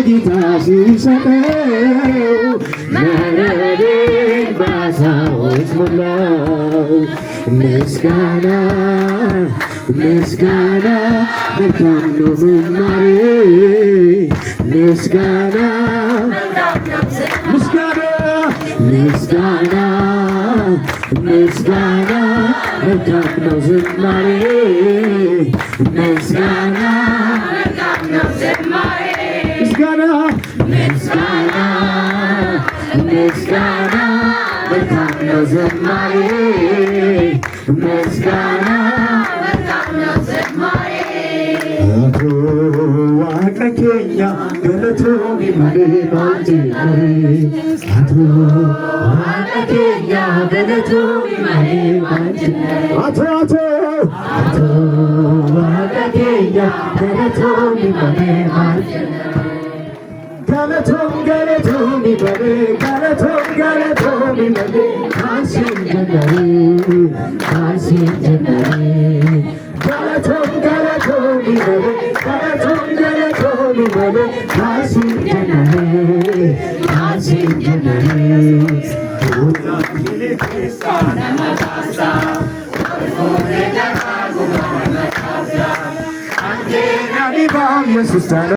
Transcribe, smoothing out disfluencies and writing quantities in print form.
ጌታ ሲሰጠው መረቤን ባሳዎች ሞላው። ምስጋና ምስጋና መልካም ነው ዝማሬ ምስጋና ምስጋና ምስጋና ምስጋና መልካም ነው ዝማሬ ምስጋና መልካም ነው ዝማሬ ምስጋና ምስጋና ምስጋና መልካም ነው ዝማሬ ምስጋና መልካም ነው ዝማሬ አቶ ዋቀ ኬኛ ገለቶ ቢማሌ ባልጅነሬ አቶ ዋቀ ኬኛ ገለቶ ቢማሌ ባልጅነሬ አቶ ዋቀ ኬኛ ገለቶ ቢማሌ ባልጅነሬ ገለቶም ቢበሌ ገለቶም ቢበሌ ካንሲን ጀመሬ ገለቶም ቢበሌ ገለቶም ቢበሌ ካንሲን ጀመሬ ኢየሱስ